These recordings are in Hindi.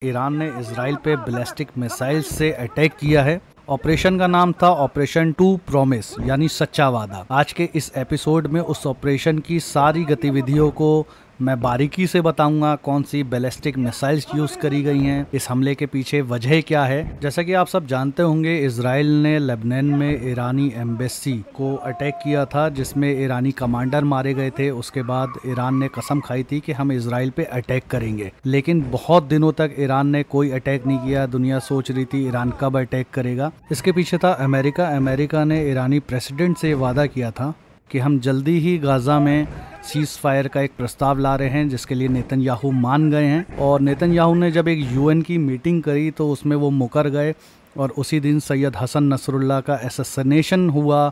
ईरान ने इजराइल पे बैलिस्टिक मिसाइल से अटैक किया है। ऑपरेशन का नाम था ऑपरेशन टू प्रॉमिस यानी सच्चा वादा। आज के इस एपिसोड में उस ऑपरेशन की सारी गतिविधियों को मैं बारीकी से बताऊंगा। कौन सी बैलिस्टिक मिसाइल्स यूज़ करी गई हैं, इस हमले के पीछे वजह क्या है। जैसा कि आप सब जानते होंगे, इजराइल ने लेबनान में ईरानी एम्बेसी को अटैक किया था, जिसमें ईरानी कमांडर मारे गए थे। उसके बाद ईरान ने कसम खाई थी कि हम इजराइल पे अटैक करेंगे, लेकिन बहुत दिनों तक ईरान ने कोई अटैक नहीं किया। दुनिया सोच रही थी ईरान कब अटैक करेगा। इसके पीछे था अमेरिका ने ईरानी प्रेसिडेंट से वादा किया था कि हम जल्दी ही गाजा में सीज फायर का एक प्रस्ताव ला रहे हैं, जिसके लिए नेतन्याहू मान गए हैं। और नेतन्याहू ने जब एक यूएन की मीटिंग करी तो उसमें वो मुकर गए और उसी दिन सैयद हसन नसरुल्लाह का असैसिनेशन हुआ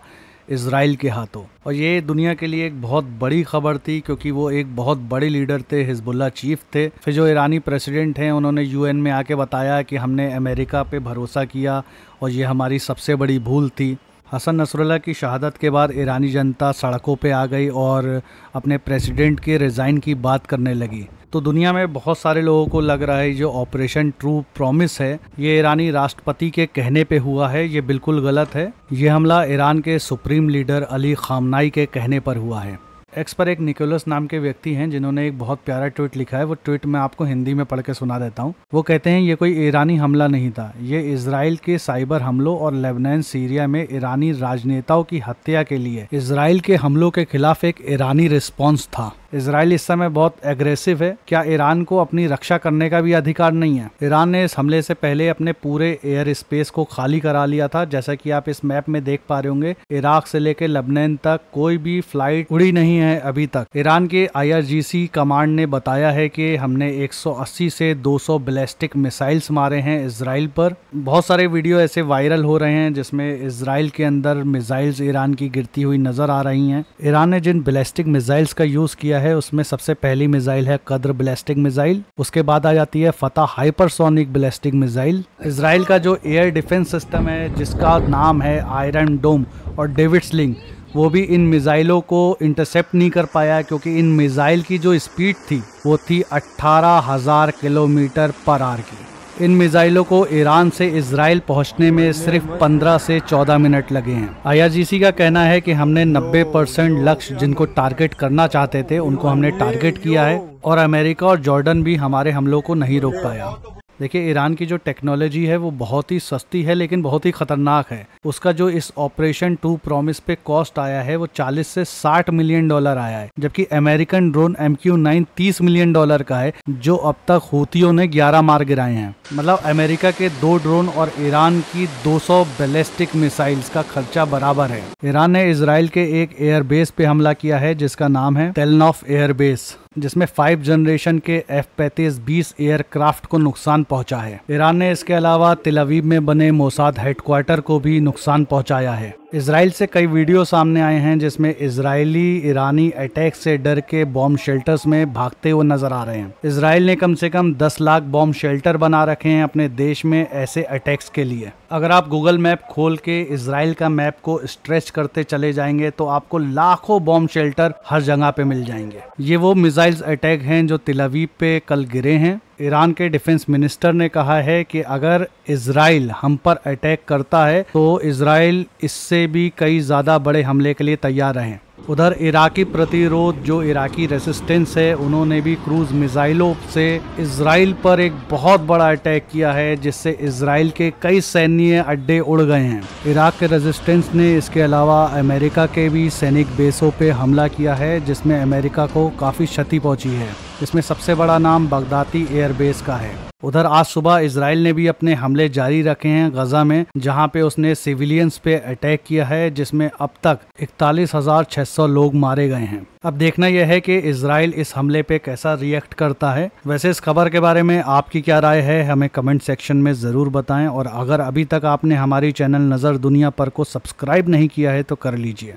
इजराइल के हाथों। और ये दुनिया के लिए एक बहुत बड़ी खबर थी, क्योंकि वो एक बहुत बड़े लीडर थे, हिजबुल्लाह चीफ थे। फिर जो ईरानी प्रेसिडेंट हैं, उन्होंने यूएन में आके बताया कि हमने अमेरिका पे भरोसा किया और ये हमारी सबसे बड़ी भूल थी। हसन नसरुल्लाह की शहादत के बाद ईरानी जनता सड़कों पे आ गई और अपने प्रेसिडेंट के रिज़ाइन की बात करने लगी। तो दुनिया में बहुत सारे लोगों को लग रहा है जो ऑपरेशन ट्रू प्रॉमिस है, ये ईरानी राष्ट्रपति के कहने पे हुआ है। ये बिल्कुल गलत है। ये हमला ईरान के सुप्रीम लीडर अली खामनाई के कहने पर हुआ है। एक्स पर एक निकोलस नाम के व्यक्ति हैं, जिन्होंने एक बहुत प्यारा ट्वीट लिखा है। वो ट्वीट मैं आपको हिंदी में पढ़ के सुना देता हूँ। वो कहते हैं, ये कोई ईरानी हमला नहीं था, ये इजराइल के साइबर हमलों और लेबनान सीरिया में ईरानी राजनेताओं की हत्या के लिए इजराइल के हमलों के खिलाफ एक ईरानी रिस्पॉन्स था। इजराइल इस समय बहुत एग्रेसिव है। क्या ईरान को अपनी रक्षा करने का भी अधिकार नहीं है? ईरान ने इस हमले से पहले अपने पूरे एयर स्पेस को खाली करा लिया था। जैसा कि आप इस मैप में देख पा रहे होंगे, इराक से लेकर लेबनान तक कोई भी फ्लाइट उड़ी नहीं है अभी तक। ईरान के IRGC कमांड ने बताया है कि हमने 180 से 200 बैलिस्टिक मिसाइल्स मारे हैं इजराइल पर। बहुत सारे वीडियो ऐसे वायरल हो रहे हैं जिसमें इजराइल के अंदर मिसाइल्स ईरान की गिरती हुई नजर आ रही हैं। ईरान ने जिन बैलिस्टिक मिसाइल्स का यूज किया है, उसमें सबसे पहली मिसाइल है कद्र बैलिस्टिक मिसाइल। उसके बाद आ जाती है फतह हाइपरसोनिक बैलिस्टिक मिसाइल। इजराइल का जो एयर डिफेंस सिस्टम है, जिसका नाम है आयरन डोम और डेविड स्लिंग, वो भी इन मिसाइलों को इंटरसेप्ट नहीं कर पाया, क्योंकि इन मिसाइल की जो स्पीड थी वो थी 18,000 किलोमीटर पर आवर की। इन मिसाइलों को ईरान से इजराइल पहुंचने में सिर्फ 15 से 14 मिनट लगे हैं। IRGC का कहना है कि हमने 90% लक्ष्य जिनको टारगेट करना चाहते थे, उनको हमने टारगेट किया है और अमेरिका और जॉर्डन भी हमारे हमलों को नहीं रोक पाया। देखिए, ईरान की जो टेक्नोलॉजी है वो बहुत ही सस्ती है, लेकिन बहुत ही खतरनाक है। उसका जो इस ऑपरेशन टू प्रॉमिस पे कॉस्ट आया है वो 40 से 60 मिलियन डॉलर आया है, जबकि अमेरिकन ड्रोन MQ-9 $30 मिलियन का है, जो अब तक हूतियों ने 11 मार गिराए हैं। मतलब अमेरिका के 2 ड्रोन और ईरान की 200 बैलिस्टिक मिसाइल्स का खर्चा बराबर है। ईरान ने इजराइल के एक एयरबेस पे हमला किया है, जिसका नाम है टेलनॉफ एयरबेस, जिसमें 5 जनरेशन के F-35-20 एयरक्राफ्ट को नुकसान पहुंचा है। ईरान ने इसके अलावा तेल अवीव में बने मोसाद हेडक्वार्टर को भी नुकसान पहुंचाया है। इजराइल से कई वीडियो सामने आए हैं जिसमें इजरायली ईरानी अटैक से डर के बॉम्ब शेल्टर्स में भागते हुए नजर आ रहे हैं। इजराइल ने कम से कम 10 लाख बॉम्ब शेल्टर बना रखे हैं अपने देश में ऐसे अटैक्स के लिए। अगर आप गूगल मैप खोल के इजराइल का मैप को स्ट्रेच करते चले जाएंगे तो आपको लाखों बॉम्ब शेल्टर हर जगह पे मिल जाएंगे। ये वो मिसाइल्स अटैक हैं जो तेल अवीव पे कल गिरे हैं। ईरान के डिफेंस मिनिस्टर ने कहा है कि अगर इजराइल हम पर अटैक करता है तो इजराइल इससे भी कई ज़्यादा बड़े हमले के लिए तैयार रहें। उधर इराकी प्रतिरोध, जो इराकी रेसिस्टेंस है, उन्होंने भी क्रूज मिसाइलों से इजराइल पर एक बहुत बड़ा अटैक किया है, जिससे इजराइल के कई सैन्य अड्डे उड़ गए हैं। इराक के रेजिस्टेंस ने इसके अलावा अमेरिका के भी सैनिक बेसों पे हमला किया है, जिसमें अमेरिका को काफ़ी क्षति पहुंची है। इसमें सबसे बड़ा नाम बगदादी एयरबेस का है। उधर आज सुबह इजराइल ने भी अपने हमले जारी रखे हैं गजा में, जहां पे उसने सिविलियंस पे अटैक किया है, जिसमें अब तक 41,600 लोग मारे गए हैं। अब देखना यह है कि इजराइल इस हमले पे कैसा रिएक्ट करता है। वैसे इस खबर के बारे में आपकी क्या राय है, हमें कमेंट सेक्शन में ज़रूर बताएं। और अगर अभी तक आपने हमारी चैनल नज़र दुनिया पर को सब्सक्राइब नहीं किया है तो कर लीजिए।